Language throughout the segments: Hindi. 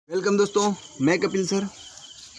वेलकम दोस्तों, मैं कपिल सर।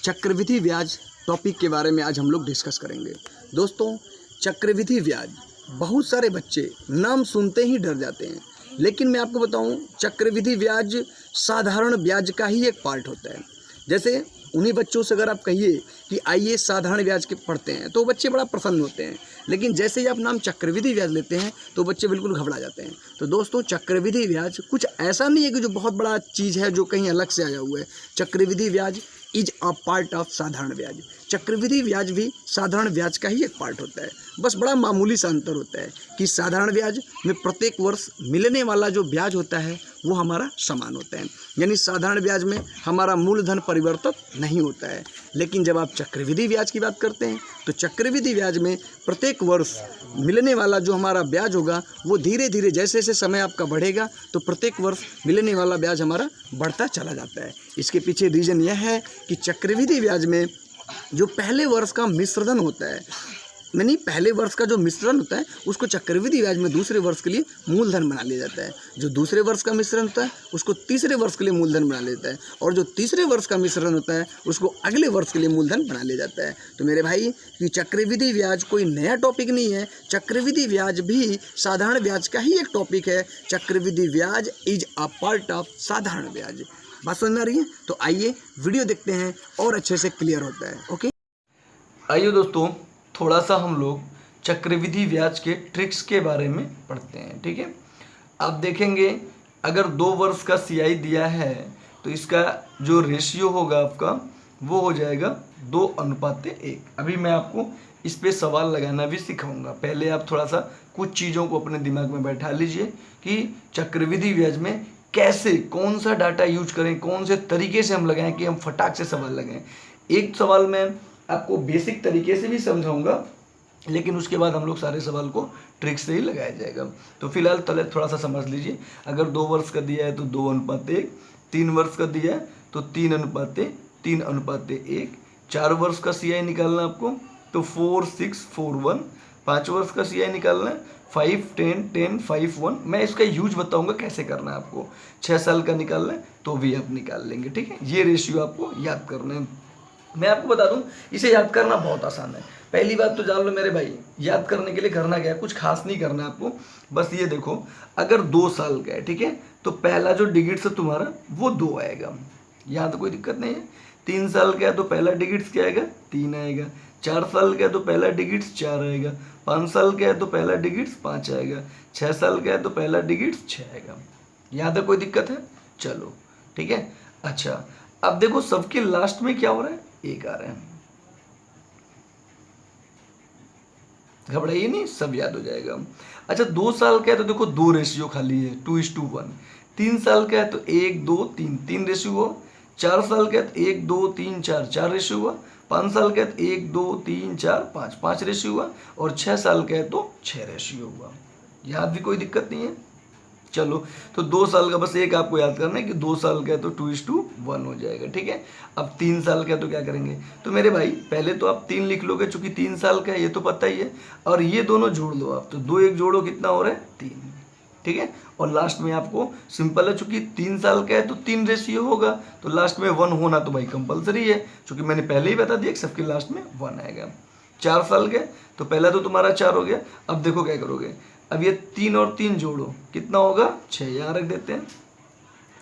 चक्रवृद्धि ब्याज टॉपिक के बारे में आज हम लोग डिस्कस करेंगे। दोस्तों, चक्रवृद्धि ब्याज बहुत सारे बच्चे नाम सुनते ही डर जाते हैं, लेकिन मैं आपको बताऊं, चक्रवृद्धि ब्याज साधारण ब्याज का ही एक पार्ट होता है। जैसे उन्हीं बच्चों से अगर आप कहिए कि आइए साधारण ब्याज के पढ़ते हैं तो बच्चे बड़ा प्रसन्न होते हैं, लेकिन जैसे ही आप नाम चक्रवृद्धि ब्याज लेते हैं तो बच्चे बिल्कुल घबरा जाते हैं। तो दोस्तों, चक्रवृद्धि ब्याज कुछ ऐसा नहीं है कि जो बहुत बड़ा चीज़ है जो कहीं अलग से आया हुआ है। चक्रवृद्धि ब्याज इज अ पार्ट ऑफ साधारण ब्याज। चक्रवृद्धि ब्याज भी साधारण ब्याज का ही एक पार्ट होता है, बस बड़ा मामूली सा अंतर होता है कि साधारण ब्याज में प्रत्येक वर्ष मिलने वाला जो ब्याज होता है वो हमारा समान होता है, यानी साधारण ब्याज में हमारा मूलधन परिवर्तित नहीं होता है। लेकिन जब आप चक्रवृद्धि ब्याज की बात करते हैं तो चक्रवृद्धि ब्याज में प्रत्येक वर्ष मिलने वाला जो हमारा ब्याज होगा वो धीरे धीरे जैसे जैसे समय आपका बढ़ेगा तो प्रत्येक वर्ष मिलने वाला ब्याज हमारा बढ़ता चला जाता है। इसके पीछे रीज़न यह है कि चक्रवृद्धि ब्याज में जो पहले वर्ष का मिश्रण होता है, यानी पहले वर्ष का जो मिश्रण होता है उसको चक्रवृद्धि ब्याज में दूसरे वर्ष के लिए मूलधन बना लिया जाता है। जो दूसरे वर्ष का मिश्रण होता है उसको तीसरे वर्ष के लिए मूलधन बना लिया जाता है, और जो तीसरे वर्ष का मिश्रण होता है उसको अगले वर्ष के लिए मूलधन बना लिया जाता है। तो मेरे भाई, कि चक्रवृद्धि ब्याज कोई नया टॉपिक नहीं है। चक्रवृद्धि ब्याज भी साधारण ब्याज का ही एक टॉपिक है। चक्रवृद्धि ब्याज इज अ पार्ट ऑफ साधारण ब्याज। बात समझ में आ रही है? तो आइए वीडियो देखते हैं और अच्छे से क्लियर होता है। ओके, आइए दोस्तों, थोड़ा सा हम लोग चक्रवृद्धि ब्याज के ट्रिक्स के बारे में पढ़ते हैं। ठीक है, आप देखेंगे अगर 2 वर्ष का सीआई दिया है तो इसका जो रेशियो होगा आपका वो हो जाएगा 2:1। अभी मैं आपको इस पे सवाल लगाना भी सिखाऊंगा। पहले आप थोड़ा सा कुछ चीज़ों को अपने दिमाग में बैठा लीजिए कि चक्रवृद्धि ब्याज में कैसे, कौन सा डाटा यूज करें, कौन से तरीके से हम लगाएं कि हम फटाक से सवाल लगाएं। एक सवाल मैं आपको बेसिक तरीके से भी समझाऊंगा, लेकिन उसके बाद हम लोग सारे सवाल को ट्रिक से ही लगाया जाएगा। तो फिलहाल तले थोड़ा सा समझ लीजिए। अगर 2 वर्ष का दिया है तो 2:1, 3 वर्ष का दिया है तो 3:3:1, 4 वर्ष का सीआई निकालना है आपको तो 4, 6, 4, 1, 5 वर्ष का सीआई निकालना है 5, 10, 10, 5, 1। मैं इसका यूज बताऊंगा कैसे करना है आपको। 6 साल का निकालना है तो भी आप निकाल लेंगे। ठीक है, ये रेशियो आपको याद करना है। मैं आपको बता दूं, इसे याद करना बहुत आसान है। पहली बात तो जान लो मेरे भाई, याद करने के लिए करना क्या है, कुछ खास नहीं करना है आपको। बस ये देखो, अगर 2 साल का है, ठीक है, तो पहला जो डिजिट्स है तुम्हारा वो 2 आएगा। यहाँ तो कोई दिक्कत नहीं है। 3 साल का है तो पहला डिजिट्स क्या आएगा, 3 आएगा। 4 साल का है तो पहला डिजिट्स 4 आएगा। 5 साल का है तो पहला डिजिट्स 5 आएगा। 6 साल का है तो पहला डिजिट्स 6 आएगा। यहाँ तक कोई दिक्कत है? चलो ठीक है। अच्छा, अब देखो सबके लास्ट में क्या हो रहा है, 1 आ रहा है। घबराइए नहीं, सब याद हो जाएगा। अच्छा, 2 साल का है तो देखो 2 रेशियो खाली है, 2:1। 3 साल का है तो 1, 2, 3, 3 रेशियो हुआ। 4 साल का है तो 1, 2, 3, 4, 4 रेशियो हुआ। 5 साल का है तो 1, 2, 3, 4, 5, 5 रेशियो हुआ। और 6 साल का है तो 6 रेशियो हुआ। याद भी कोई दिक्कत नहीं है। चलो, तो 2 साल का बस एक आपको याद करना है कि 2 साल का है तो 2:1 हो जाएगा। ठीक है, अब 3 साल का है तो क्या करेंगे, तो मेरे भाई पहले तो आप 3 लिख लोगे, चूंकि 3 साल का है ये तो पता ही है, और ये दोनों जोड़ लो आप, तो 2 1 जोड़ो कितना हो रहा है, 3। ठीक है, और लास्ट में आपको सिंपल है, चूंकि 3 साल का है तो 3 रेशियो होगा, तो लास्ट में 1 होना तो भाई कंपलसरी है, चूंकि मैंने पहले ही बता दिया कि सबके लास्ट में 1 आएगा। 4 साल के तो पहला तो तुम्हारा 4 हो गया। अब देखो क्या करोगे, अब ये 3 और 3 जोड़ो कितना होगा, 6, यहाँ रख देते हैं।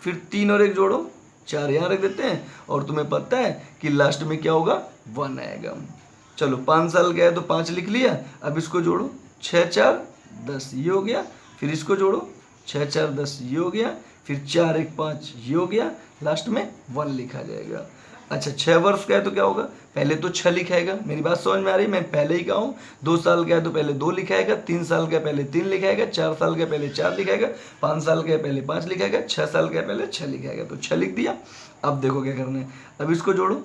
फिर 3 और 1 जोड़ो 4, यहाँ रख देते हैं। और तुम्हें पता है कि लास्ट में क्या होगा, 1 आएगा। चलो, 5 साल का है तो 5 लिख लिया। अब इसको जोड़ो, 6 4 10 ये हो गया। फिर इसको जोड़ो, 6 4 10 ये हो गया। फिर 4 1 5 ये हो गया। लास्ट में 1 लिखा जाएगा। अच्छा, 6 वर्ष का है तो क्या होगा, पहले तो 6 लिखाएगा। मेरी बात समझ में आ रही, मैं पहले ही कहा हूँ। 2 साल का है तो पहले 2 लिखाएगा। 3 साल का पहले 3 लिखाएगा। 4 साल का पहले 4 लिखाएगा। 5 साल का पहले 5 लिखाएगा। 6 साल का पहले 6 लिखाएगा, तो 6 लिख दिया। अब देखो क्या करना है, अब इसको जोड़ो,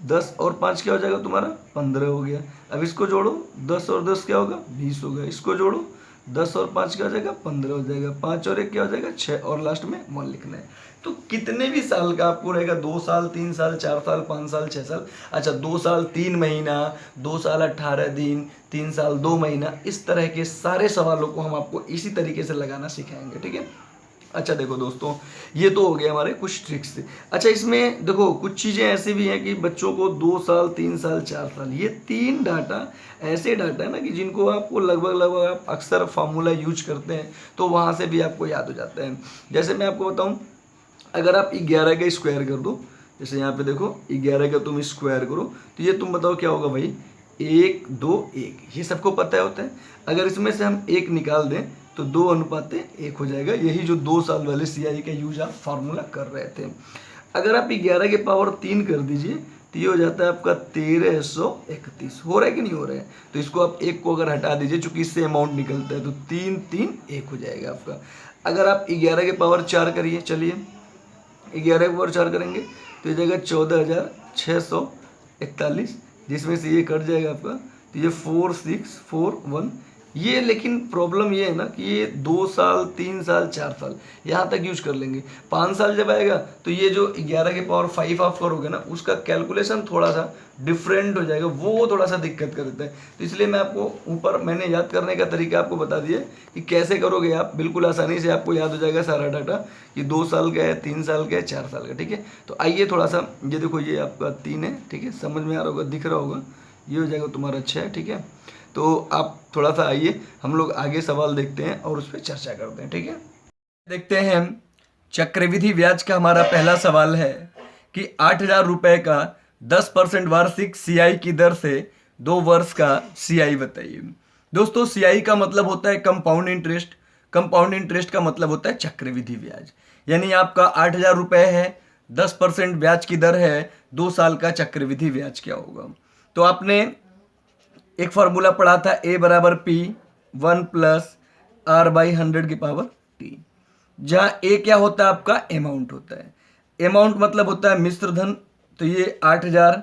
10 और 5 क्या हो जाएगा तुम्हारा, 15 हो गया। अब इसको जोड़ो, 10 और 10 क्या होगा, 20 होगा। इसको जोड़ो, 10 और 5 क्या हो जाएगा, 15 हो जाएगा। 5 और 1 क्या हो जाएगा, 6, और लास्ट में 1 लिखना है। तो कितने भी साल का आपको रहेगा, 2 साल, 3 साल, 4 साल, 5 साल, 6 साल। अच्छा, 2 साल 3 महीना, 2 साल 18 दिन, 3 साल 2 महीना, इस तरह के सारे सवालों को हम आपको इसी तरीके से लगाना सिखाएंगे। ठीक है, अच्छा देखो दोस्तों, ये तो हो गया हमारे कुछ ट्रिक्स। अच्छा इसमें देखो कुछ चीज़ें ऐसी भी हैं कि बच्चों को 2 साल 3 साल 4 साल, ये 3 डाटा ऐसे डाटा है ना कि जिनको आपको लगभग आप अक्सर फार्मूला यूज करते हैं तो वहाँ से भी आपको याद हो जाता है। जैसे मैं आपको बताऊँ, अगर आप 11 का स्क्वायर कर दो, जैसे यहाँ पे देखो 11 का तुम स्क्वायर करो तो ये तुम बताओ क्या होगा भाई, 1 2 1, ये सबको पता होता है। अगर इसमें से हम 1 निकाल दें तो 2:1 हो जाएगा। यही जो 2 साल वाले CI का यूज आप फार्मूला कर रहे थे। अगर आप 11 के पावर 3 कर दीजिए तो ये हो जाता है आपका 1331। हो रहा है कि नहीं हो रहा है? तो इसको आप 1 को अगर हटा दीजिए, चूंकि इससे अमाउंट निकलता है, तो 3 3 1 हो जाएगा आपका। अगर आप 11 के पावर 4 करिए, चलिए 11 के पावर 4 करेंगे तो ये जाएगा 14,641, जिसमें से ये कट जाएगा आपका, तो ये 4641। ये लेकिन प्रॉब्लम ये है ना कि ये 2 साल 3 साल 4 साल यहाँ तक यूज कर लेंगे। 5 साल जब आएगा तो ये जो 11 के पावर 5 आप करोगे ना, उसका कैलकुलेशन थोड़ा सा डिफरेंट हो जाएगा, वो थोड़ा सा दिक्कत कर देता है। तो इसलिए मैं आपको ऊपर मैंने याद करने का तरीका आपको बता दिया कि कैसे करोगे आप, बिल्कुल आसानी से आपको याद हो जाएगा सारा डाटा कि 2 साल का है, 3 साल का है, 4 साल का। ठीक है, तो आइए थोड़ा सा, ये देखो ये आपका 3 है, ठीक है, समझ में आ रहा होगा, दिख रहा होगा, ये हो जाएगा तुम्हारा 6। ठीक है, तो आप थोड़ा सा आइए हम लोग आगे सवाल देखते हैं और उस पर चर्चा करते हैं। ठीक है, देखते हैं हम चक्रवृद्धि ब्याज का हमारा पहला सवाल है कि 8,000 रुपए का 10% वार्षिक CI की दर से 2 वर्ष का CI बताइए। दोस्तों CI का मतलब होता है कंपाउंड इंटरेस्ट, कंपाउंड इंटरेस्ट का मतलब होता है चक्रवृद्धि ब्याज। यानी आपका 8,000 रुपए है, 10% ब्याज की दर है, 2 साल का चक्रवृद्धि ब्याज क्या होगा? तो आपने एक फार्मूला पढ़ा था, A बराबर P 1 प्लस R/100 की पावर T, जहाँ A क्या होता है आपका अमाउंट होता है। अमाउंट मतलब होता है मिश्र धन, तो ये 8,000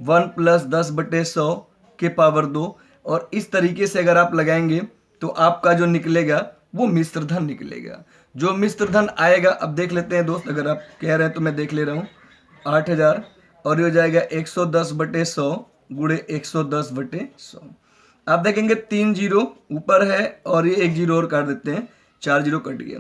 1 प्लस 10/100 के पावर 2, और इस तरीके से अगर आप लगाएंगे तो आपका जो निकलेगा वो मिश्र धन निकलेगा। जो मिश्र धन आएगा, अब देख लेते हैं दोस्त, अगर आप कह रहे हैं तो मैं देख ले रहा हूँ, 8,000 और ये हो जाएगा 110/100 गुणे 110/100। आप देखेंगे 3 जीरो ऊपर है और ये 1 जीरो और काट देते हैं, 4 जीरो कट गया।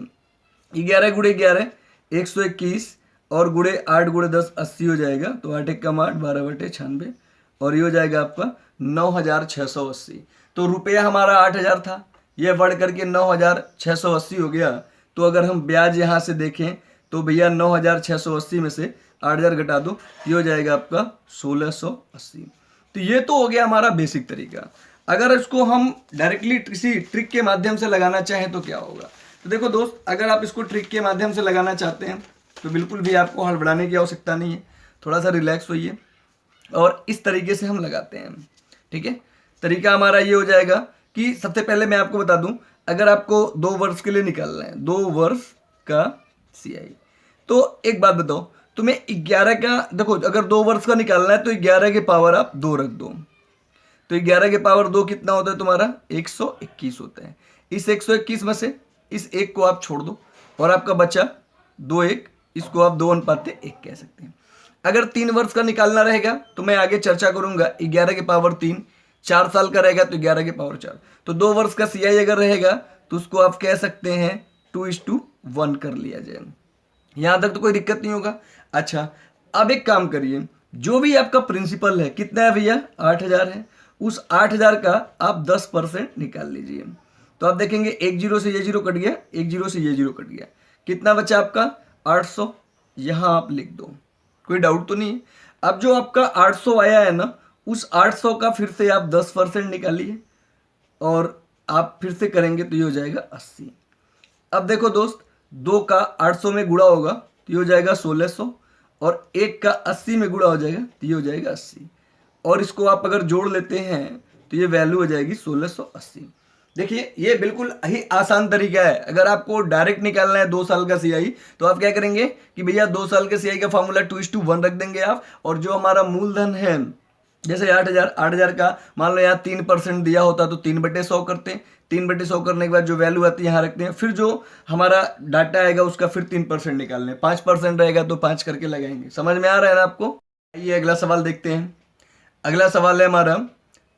11 गुणे 11 121 और गुणे 8 गुणे 10 80 हो जाएगा, तो 8 1 8 12/96, और ये हो जाएगा आपका 9,680। तो रुपया हमारा 8,000 था, ये बढ़ करके 9,680 हो गया। तो अगर हम ब्याज यहाँ से देखें तो भैया 9,680 में से 8,000 घटा दो, ये हो जाएगा आपका 1,680। तो ये तो हो गया हमारा बेसिक तरीका। अगर इसको हम डायरेक्टली किसी ट्रिक के माध्यम से लगाना चाहें तो क्या होगा? तो देखो दोस्त, अगर आप इसको ट्रिक के माध्यम से लगाना चाहते हैं तो बिल्कुल भी आपको हड़बड़ाने की आवश्यकता नहीं है, थोड़ा सा रिलैक्स होइए और इस तरीके से हम लगाते हैं। ठीक है, तरीका हमारा ये हो जाएगा कि सबसे पहले मैं आपको बता दूं, अगर आपको 2 वर्ष के लिए निकालना है, 2 वर्ष का CI, तो एक बात बताओ, तुम्हें 11 का, देखो अगर 2 वर्ष का निकालना है तो 11 के पावर आप 2 रख दो, तो 11 के पावर 2 कितना होता है तुम्हारा? 121 होता है। इस 121 में से इस 1 को आप छोड़ दो और आपका बचा 2 1, इसको आप 2:1 कह सकते हैं। अगर 3 वर्ष का निकालना रहेगा तो मैं आगे चर्चा करूंगा, 11 के पावर 3, 4 साल का रहेगा तो 11 के पावर 4, तो 2 वर्ष का CI अगर रहेगा तो उसको आप कह सकते हैं 2:1 कर लिया जाए। यहां तक तो कोई दिक्कत नहीं होगा। अच्छा, अब एक काम करिए, जो भी आपका प्रिंसिपल है, कितना है भैया? 8,000 है, उस 8,000 का आप 10% निकाल लीजिए। तो आप देखेंगे 1 जीरो से ये जीरो कट गया, 1 जीरो से ये जीरो कट गया, कितना बचा आपका? 800। यहां आप लिख दो, कोई डाउट तो नहीं है। अब जो आपका 800 आया है ना, उस 800 का फिर से आप 10% निकालिए और आप फिर से करेंगे तो ये हो जाएगा 80। अब देखो दोस्त, 2 का 800 में गुणा होगा तो ये हो जाएगा 1600, और 1 का 80 में गुणा हो जाएगा तो ये हो जाएगा 80, और इसको आप अगर जोड़ लेते हैं तो ये वैल्यू हो जाएगी 1680। देखिए ये बिल्कुल ही आसान तरीका है। अगर आपको डायरेक्ट निकालना है 2 साल का CI तो आप क्या करेंगे कि भैया 2 साल के CI का फॉर्मूला 2:1 रख देंगे आप, और जो हमारा मूलधन है, जैसे 8,000 का मान लो यहाँ 3% दिया होता तो 3/100 करते हैं, 3/100 करने के बाद जो वैल्यू आती है यहाँ रखते हैं, फिर जो हमारा डाटा आएगा उसका फिर 3% निकालने, 5% रहेगा तो 5 करके लगाएंगे। समझ में आ रहा है ना आपको? आइए अगला सवाल देखते हैं। अगला सवाल है हमारा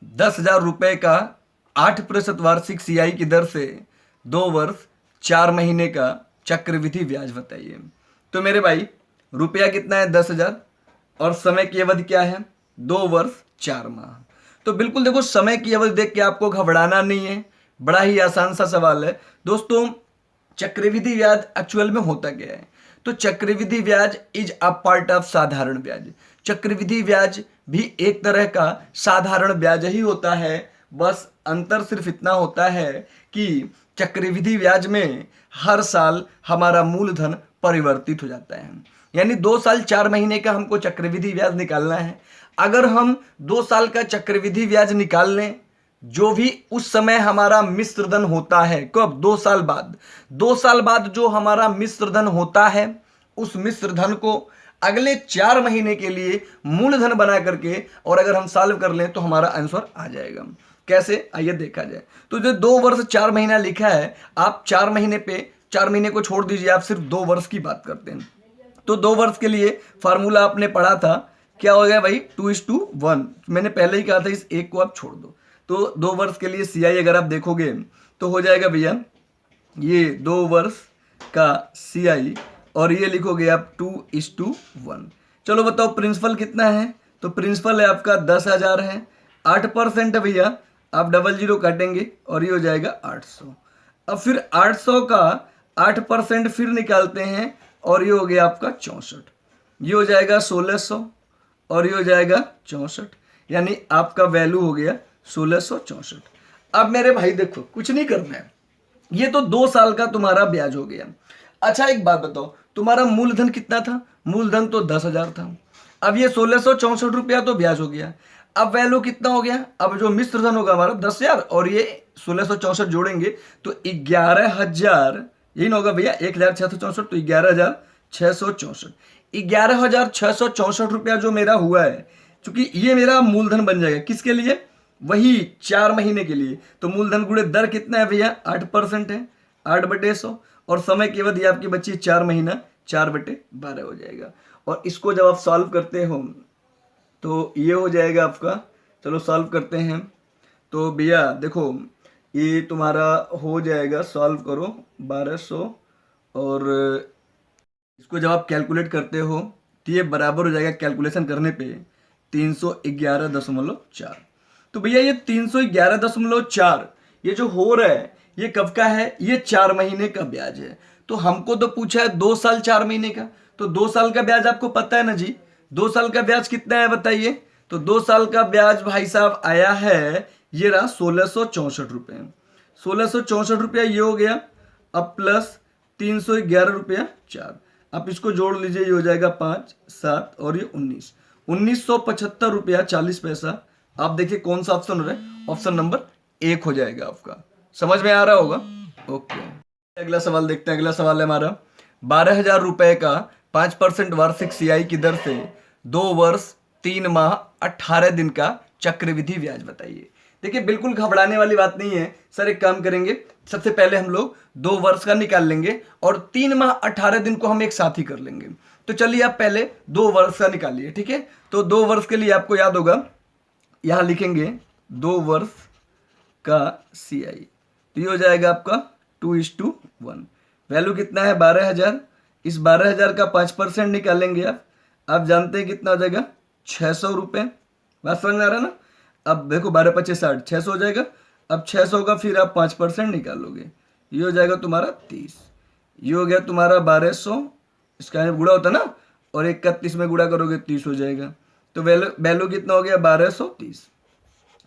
10,000 रुपए का 8% वार्षिक CI की दर से 2 वर्ष 4 महीने का चक्रवृद्धि ब्याज बताइए। तो मेरे भाई रुपया कितना है 10,000 और समय की अवधि क्या है 2 वर्ष 4 माह। तो बिल्कुल देखो समय की अवधि देख के आपको घबराना नहीं है, बड़ा ही आसान सा सवाल है दोस्तों। चक्रवृद्धि ब्याज एक्चुअल में होता क्या है? तो चक्रवृद्धि ब्याज इज अ पार्ट ऑफ साधारण ब्याज। चक्रवृद्धि ब्याज भी एक तरह का साधारण ब्याज ही होता है, बस अंतर सिर्फ इतना होता है कि चक्रवृद्धि ब्याज में हर साल हमारा मूलधन परिवर्तित हो जाता है। यानी 2 साल 4 महीने का हमको चक्रवृद्धि ब्याज निकालना है। अगर हम 2 साल का चक्रवृद्धि ब्याज निकाल लें, जो भी उस समय हमारा मिश्र धन होता है, कब 2 साल बाद, 2 साल बाद जो हमारा मिश्र धन होता है, उस मिश्र धन को अगले 4 महीने के लिए मूलधन बना करके और अगर हम सॉल्व कर लें तो हमारा आंसर आ जाएगा। कैसे, आइए देखा जाए। तो जो 2 वर्ष 4 महीना लिखा है, आप 4 महीने पे 4 महीने को छोड़ दीजिए, आप सिर्फ 2 वर्ष की बात करते हैं। तो 2 वर्ष के लिए फार्मूला आपने पढ़ा था, क्या हो गया भाई 2:1। मैंने पहले ही कहा था इस एक को आप छोड़ दो। तो 2 वर्ष के लिए CI अगर आप देखोगे तो हो जाएगा भैया ये 2 वर्ष का CI और ये लिखोगे आप 2:1। चलो बताओ प्रिंसिपल कितना है? तो प्रिंसिपल है आपका 10,000 है, 8% है भैया, आप 00 काटेंगे और ये हो जाएगा 800। अब फिर 800 का 8% फिर निकालते हैं और ये हो गया आपका 64। ये हो जाएगा 1600 और ये हो जाएगा 64, यानी आपका वैल्यू हो गया 1664। अब मेरे भाई देखो कुछ नहीं करना है, ये तो 2 साल का तुम्हारा ब्याज हो गया। अच्छा एक बात बताओ, तुम्हारा मूलधन कितना था? मूलधन तो 10,000 था। अब ये 1664 रुपया तो ब्याज हो गया। अब वैल्यू कितना हो गया? अब जो मिश्र धन होगा हमारा 10,000 और ये 1664 जोड़ेंगे तो 11,000, यही ना होगा भैया, 1,664 तो 11,664। 11,664 रुपया जो मेरा हुआ है, क्योंकि ये मेरा मूलधन बन जाएगा किसके लिए? वही 4 महीने के लिए। तो मूलधन गुणे दर कितना है भैया? 8% है, 8/100 और समय की अवधि आपकी बची 4 महीना, 4/12 हो जाएगा। और इसको जब आप सॉल्व करते हो तो ये हो जाएगा आपका, चलो सॉल्व करते हैं। तो भैया देखो ये तुम्हारा हो जाएगा, सॉल्व करो 1200 और इसको जब आप कैलकुलेट करते हो तो ये बराबर हो जाएगा कैलकुलेशन करने पे 311.4। तो भैया ये 311.4 ये जो हो रहा है ये कब का है? ये 4 महीने का ब्याज है। तो हमको तो पूछा है 2 साल 4 महीने का, तो 2 साल का ब्याज आपको पता है ना जी। 2 साल का ब्याज कितना है बताइए? तो 2 साल का ब्याज भाई साहब आया है, ये रहा 1664 रुपये। 1664 रुपया ये हो गया, अब प्लस 311 रुपया 4, आप इसको जोड़ लीजिए, ये हो जाएगा 5, 7 और ये 19, 1975 रुपया 40 पैसा। आप देखिए कौन सा ऑप्शन हो रहा है? ऑप्शन नंबर 1 हो जाएगा आपका। समझ में आ रहा होगा? ओके, अगला सवाल देखते हैं। अगला सवाल है हमारा 12,000 रुपए का 5% वार्षिक CI की दर से 2 वर्ष 3 माह 18 दिन का चक्रवृद्धि ब्याज बताइए। देखिए बिल्कुल घबराने वाली बात नहीं है सर। एक काम करेंगे, सबसे पहले हम लोग 2 वर्ष का निकाल लेंगे और 3 माह 18 दिन को हम एक साथ ही कर लेंगे। तो चलिए आप पहले 2 वर्ष का निकालिए, ठीक है। तो 2 वर्ष के लिए आपको याद होगा, यहां लिखेंगे 2 वर्ष का CI, तो ये हो जाएगा आपका 2:1। वैल्यू कितना है? 12,000। इस 12,000 का 5% निकालेंगे आप जानते हैं कितना हो जाएगा? 600 रुपये। बात समझ में आ रहा है ना? अब देखो 12×5 = 60, 600 हो जाएगा। अब 600 का फिर आप 5% निकालोगे, ये हो जाएगा तुम्हारा 30। ये हो गया तुम्हारा 1200, इसका गुड़ा होता है ना, और 31 में गुड़ा करोगे 30 हो जाएगा। तो वैल्यू कितना हो गया? 1230।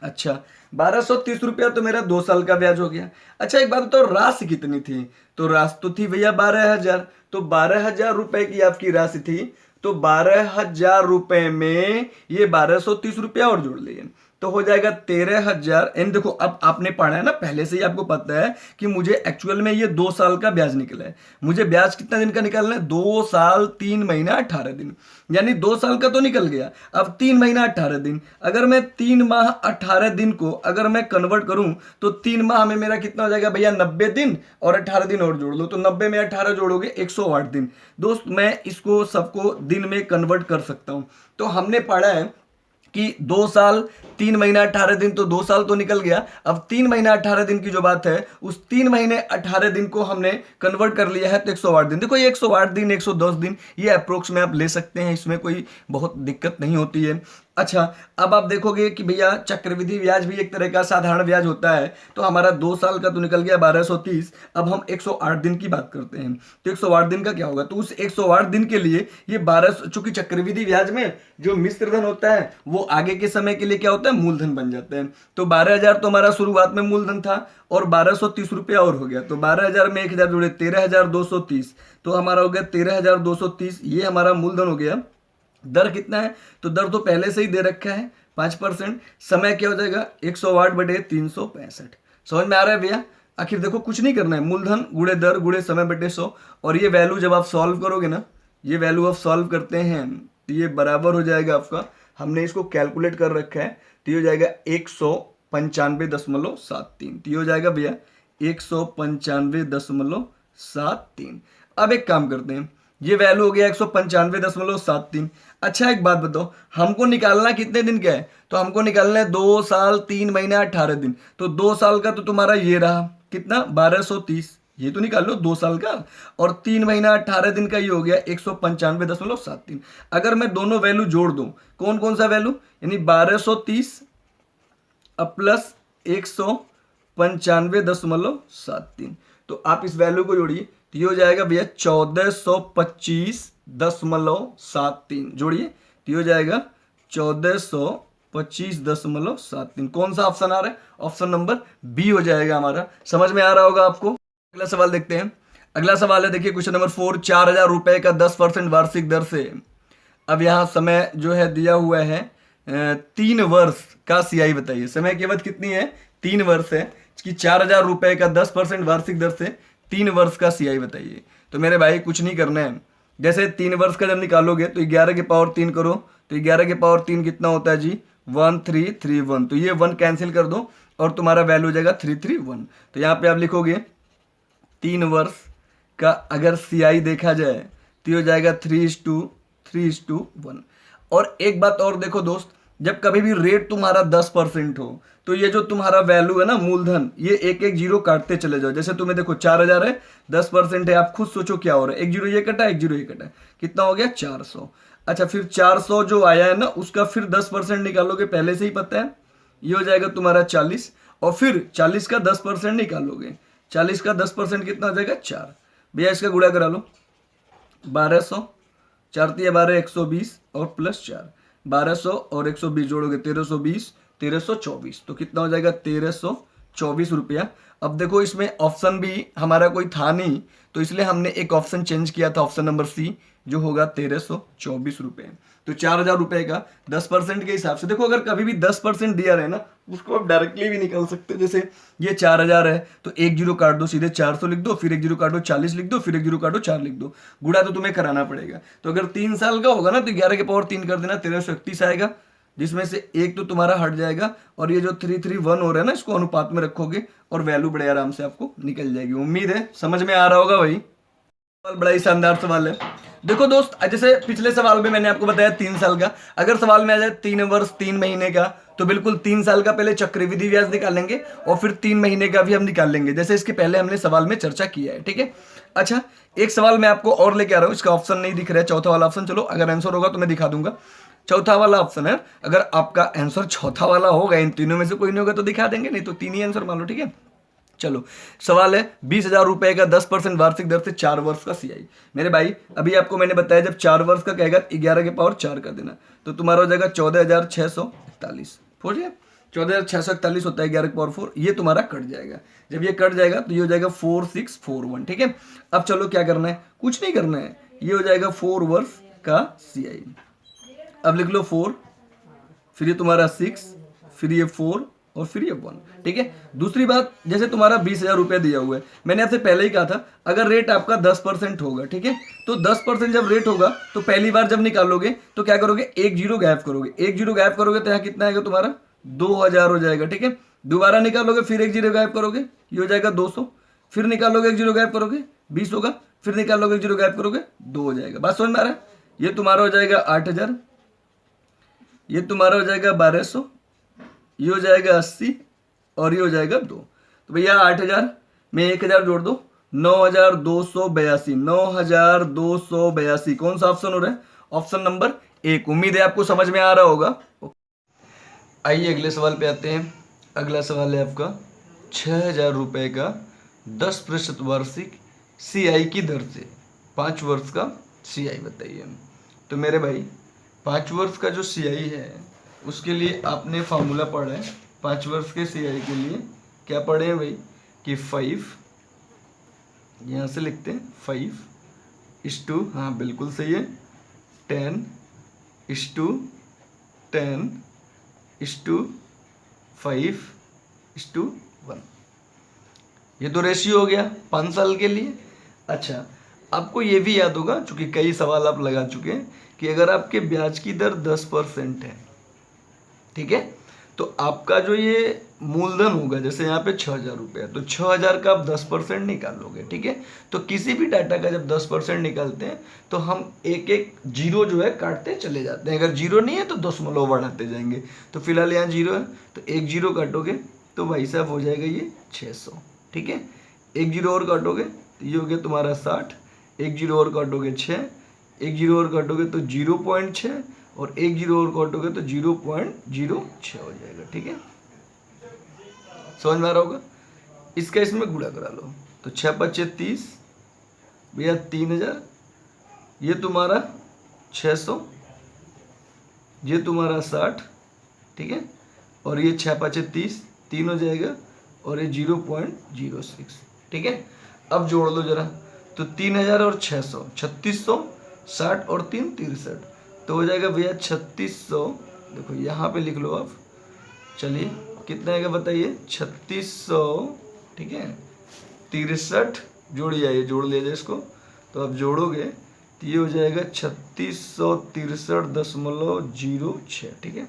अच्छा 1230 रुपया तो मेरा 2 साल का ब्याज हो गया। अच्छा एक बात बताओ, राशि कितनी थी? तो राशि तो थी भैया 12,000। तो 12,000 रुपए की आपकी राशि थी, तो 12,000 रुपए में ये 1230 रुपया और जोड़ लिए तो हो जाएगा 13,000। एंड देखो अब आपने पढ़ा है ना, पहले से ही आपको पता है कि मुझे एक्चुअल में ये 2 साल का ब्याज निकला है। मुझे ब्याज कितना दिन का निकालना है? 2 साल 3 महीना 18 दिन, यानी 2 साल का तो निकल गया। अब 3 महीना 18 दिन, अगर मैं 3 माह 18 दिन को अगर मैं कन्वर्ट करूं तो 3 माह में मेरा कितना हो जाएगा भैया? 90 दिन और 18 दिन और जोड़ लो, तो 90 में 18 जोड़ोगे 108 दिन। दोस्त मैं इसको सबको दिन में कन्वर्ट कर सकता हूं। तो हमने पढ़ा है कि 2 साल 3 महीना 18 दिन, तो 2 साल तो निकल गया। अब 3 महीना 18 दिन की जो बात है, उस 3 महीने 18 दिन को हमने कन्वर्ट कर लिया है तो 108 दिन। देखो ये 108 दिन 110 दिन ये अप्रोक्स में आप ले सकते हैं, इसमें कोई बहुत दिक्कत नहीं होती है। अच्छा, अब आप देखोगे कि भैया चक्रवृद्धि ब्याज भी एक तरह का साधारण ब्याज होता है, तो हमारा 2 साल का तो निकल गया 1230। अब हम 108 दिन की बात करते हैं, तो 108 दिन का क्या होगा, तो उस 108 दिन के लिए ये 1200, चूंकि चक्रवृद्धि ब्याज में जो मिश्र धन होता है वो आगे के समय के लिए क्या होता है, मूलधन बन जाता है। तो 12,000 तो हमारा शुरुआत में मूलधन था और 1230 रुपया और हो गया, तो 12,000 में 1,000 जुड़े 13,230, तो हमारा हो गया 13,230, ये हमारा मूलधन हो गया। दर कितना है, तो दर तो पहले से ही दे रखा है 5%। समय क्या हो जाएगा 108/365। समझ में आ रहा है भैया। आखिर देखो कुछ नहीं करना है, मूलधन गुणे दर गुणे समय बटे 100, और ये वैल्यू जब आप सॉल्व करोगे ना, ये वैल्यू आप सॉल्व करते हैं तो ये बराबर हो जाएगा आपका, हमने इसको कैलकुलेट कर रखा है, तो ये हो जाएगा 195.73, तो ये हो जाएगा भैया 195.73। अब एक काम करते हैं, ये वैल्यू हो गया 195.73। अच्छा एक बात बताओ, हमको निकालना कितने दिन का है, तो हमको निकालना है 2 साल 3 महीना 18 दिन। तो 2 साल का तो तुम्हारा ये रहा कितना 1230, ये तो निकाल लो 2 साल का, और 3 महीना 18 दिन का ये हो गया 195.73। अगर मैं दोनों वैल्यू जोड़ दूं, कौन कौन सा वैल्यू, यानी 1230 अब प्लस 195.73, तो आप इस वैल्यू को जोड़िए तो ये हो जाएगा भैया 1425.73, जोड़िए तो ये हो जाएगा 1425.73। कौन सा ऑप्शन आ रहा है, ऑप्शन नंबर बी हो जाएगा हमारा। समझ में आ रहा होगा आपको। अगला सवाल देखते हैं। अगला सवाल है, देखिए क्वेश्चन नंबर 4, 4,000 रुपए का 10% वार्षिक दर से। अब यहाँ समय जो है दिया हुआ है 3 वर्ष का सीआई बताइए। समय की अवधि कितनी है, 3 वर्ष है, कि 4,000 रुपए का 10% वार्षिक दर से 3 वर्ष का सीआई बताइए। तो मेरे भाई कुछ नहीं करना है, जैसे 3 वर्ष का जब निकालोगे तो 11 के पावर 3 करो, तो 11 के पावर 3 कितना होता है जी 1331, तो ये 1 कैंसिल कर दो और तुम्हारा वैल्यू हो जाएगा 331। तो यहाँ पे आप लिखोगे 3 वर्ष का अगर सीआई देखा जाए तो ये हो जाएगा 3:1। और एक बात और देखो दोस्त, जब कभी भी रेट तुम्हारा 10% हो तो ये जो तुम्हारा वैल्यू है ना मूलधन, ये एक एक जीरो काटते चले जाओ। जैसे तुम्हें देखो 4,000 है, 10% है, आप खुद सोचो क्या हो रहा है, एक जीरो ये कटा, एक जीरो ये कटा, कितना हो गया 400। अच्छा फिर 400 जो आया है ना उसका फिर 10% निकालोगे, पहले से ही पता है, ये हो जाएगा तुम्हारा 40, और फिर 40 का 10% निकालोगे, 40 का 10% कितना हो जाएगा 4। भैया इसका गुणा करा लो, 1200, 4 × 12 120 और प्लस 4, 1200 और 120 जोड़ोगे 1320, 1324, तो कितना हो जाएगा 1324 रुपया। अब देखो इसमें ऑप्शन भी हमारा कोई था नहीं, तो इसलिए हमने एक ऑप्शन चेंज किया था, ऑप्शन नंबर सी, जो होगा 1324 रुपये। तो 4,000 रुपये का 10% के हिसाब से, देखो अगर कभी भी 10% दिया रहे ना उसको आप डायरेक्टली भी निकाल सकते हो। जैसे ये 4,000 है तो एक जीरो काट दो, सीधे 400 लिख दो, फिर एक जीरो काटो 40 लिख दो, फिर एक जीरो काटो 4 लिख दो, गुणा तो तुम्हें कराना पड़ेगा। तो अगर 3 साल का होगा ना तो 11 के पावर 3 कर देना, 1331 आएगा, जिसमें से एक तो तुम्हारा हट जाएगा, और ये जो 331 हो रहा है ना इसको अनुपात में रखोगे और वैल्यू बड़े आराम से आपको निकल जाएगी। उम्मीद है समझ में आ रहा होगा भाई। सवाल बड़ा ही शानदार सवाल है। देखो दोस्त, जैसे पिछले सवाल में मैंने आपको बताया 3 साल का, अगर सवाल में आ जाए 3 वर्ष 3 महीने का, तो बिल्कुल 3 साल का पहले चक्रवृद्धि ब्याज निकालेंगे और फिर 3 महीने का भी हम निकाल लेंगे, जैसे इसके पहले हमने सवाल में चर्चा किया है, ठीक है। अच्छा एक सवाल मैं आपको और लेके आ रहा हूँ, इसका ऑप्शन नहीं दिख रहा है, चौथा वाला ऑप्शन, चलो अगर आंसर होगा तो मैं दिखा दूंगा। चौथा वाला ऑप्शन है, अगर आपका आंसर चौथा वाला होगा, इन तीनों में से कोई नहीं होगा तो दिखा देंगे, नहीं तो 3 ही आंसर मान लो, ठीक है। चलो सवाल है 20,000 रुपए का 10% वार्षिक दर से 4 वर्ष का सीआई। मेरे भाई अभी आपको मैंने बताया जब 4 वर्ष का कहेगा 11 के पावर 4 कर देना, तो तुम्हारा हो जाएगा 14,641, हो गया 14,641 होता है 11 के पावर 4, ये तुम्हारा कट जाएगा। जब ये कट जाएगा तो ये हो जाएगा 4641, ठीक है। अब चलो क्या करना है, कुछ नहीं करना है, ये हो जाएगा 4 वर्ष का सीआई। अब लिख लो 4, फिर ये तुम्हारा 6, फिर ये 4 और फिर ये 1, ठीक है। दूसरी बात, जैसे तुम्हारा 20,000 रुपया दिया हुआ है, मैंने आपसे पहले ही कहा था अगर रेट आपका 10% होगा, ठीक है, तो 10% जब रेट होगा तो पहली बार जब निकालोगे तो क्या करोगे, एक जीरो गैप करोगे, एक जीरो गैप करोगे तो यहाँ कितना आएगा तुम्हारा 2,000 हो जाएगा, ठीक है। दोबारा निकालोगे फिर एक जीरो गैप करोगे, ये हो जाएगा 200, फिर निकालोगे एक जीरो गैप करोगे 20 होगा, फिर निकालोगे एक जीरो गैप करोगे 2 हो जाएगा। बात समझ में आ रहा है। ये तुम्हारा हो जाएगा 8,000, ये तुम्हारा हो जाएगा 1200, ये हो जाएगा 80 और ये हो जाएगा 2। तो भैया 8000 में 1000 जोड़ दो, 9282, 9282। कौन सा ऑप्शन हो रहा है? Option number 1। उम्मीद है आपको समझ में आ रहा होगा। आइए अगले सवाल पे आते हैं। अगला सवाल है आपका 6000 रुपये का 10% वार्षिक CI की दर से 5 वर्ष का CI बताइए। तो मेरे भाई 5 वर्ष का जो CI है उसके लिए आपने फार्मूला पढ़ा है। 5 वर्ष के CI के लिए क्या पढ़े हैं भाई कि 5, यहाँ से लिखते हैं 5:, हाँ बिल्कुल सही है, 10:10:5:1। ये तो रेशियो हो गया 5 साल के लिए। अच्छा, आपको ये भी याद होगा, चूंकि कई सवाल आप लगा चुके हैं, कि अगर आपके ब्याज की दर 10% है, ठीक है, तो आपका जो ये मूलधन होगा, जैसे यहाँ पे 6000 रुपये है, तो 6000 का आप 10% निकालोगे, ठीक है। तो किसी भी डाटा का जब 10% निकालते हैं तो हम एक एक जीरो जो है काटते चले जाते हैं। अगर जीरो नहीं है तो दशमलव बढ़ाते जाएंगे। तो फिलहाल यहाँ जीरो है, तो एक जीरो काटोगे तो भाई साहब हो जाएगा ये 600, ठीक है। एक जीरो और काटोगे तो ये हो गया तुम्हारा 60, एक जीरो और काटोगे 6, एक जीरो और काटोगे तो 0.6, और एक जीरो और काटोगे तो 0.06 हो जाएगा, ठीक है। समझ में आ रहा होगा। इसका इसमें गुणा करा लो, तो 6×5 = 30, भैया 3000, ये तुम्हारा 600, ये तुम्हारा 60, ठीक है, और ये 6×5 = 30, 3 हो जाएगा, और ये 0.06, ठीक है। अब जोड़ लो जरा, तो 3000 और 600 3600, 60 और 3 63, तो हो जाएगा भैया 3600। देखो यहाँ पे लिख लो आप, चलिए कितना आएगा बताइए, 3600, ठीक है, 63 जोड़िए, आइए जोड़ लिया जाए इसको, तो आप जोड़ोगे तो ये हो जाएगा 3663.06, ठीक है।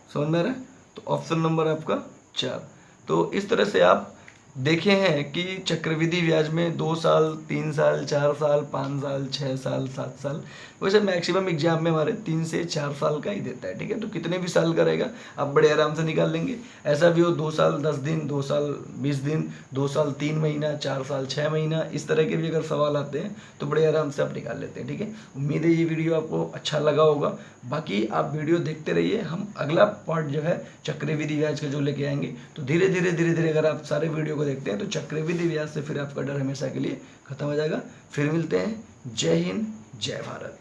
समझ में आ रहा है। तो ऑप्शन नंबर आपका 4। तो इस तरह से आप देखे हैं कि चक्रवृद्धि ब्याज में 2 साल, 3 साल, 4 साल, 5 साल, 6 साल, 7 साल, वैसे मैक्सिमम एग्जाम में हमारे 3 से 4 साल का ही देता है, ठीक है। तो कितने भी साल का रहेगा आप बड़े आराम से निकाल लेंगे। ऐसा भी हो 2 साल 10 दिन, 2 साल 20 दिन, 2 साल 3 महीना, 4 साल 6 महीना, इस तरह के भी अगर सवाल आते हैं तो बड़े आराम से आप निकाल लेते हैं, ठीक है। उम्मीद है ये वीडियो आपको अच्छा लगा होगा। बाकी आप वीडियो देखते रहिए, हम अगला पार्ट जो है चक्रवृद्धि ब्याज का जो लेके आएंगे। तो धीरे धीरे अगर आप सारे वीडियो को देखते हैं तो चक्रवृद्धि ब्याज से फिर आपका डर हमेशा के लिए खत्म हो जाएगा। फिर मिलते हैं। जय हिंद, जय भारत।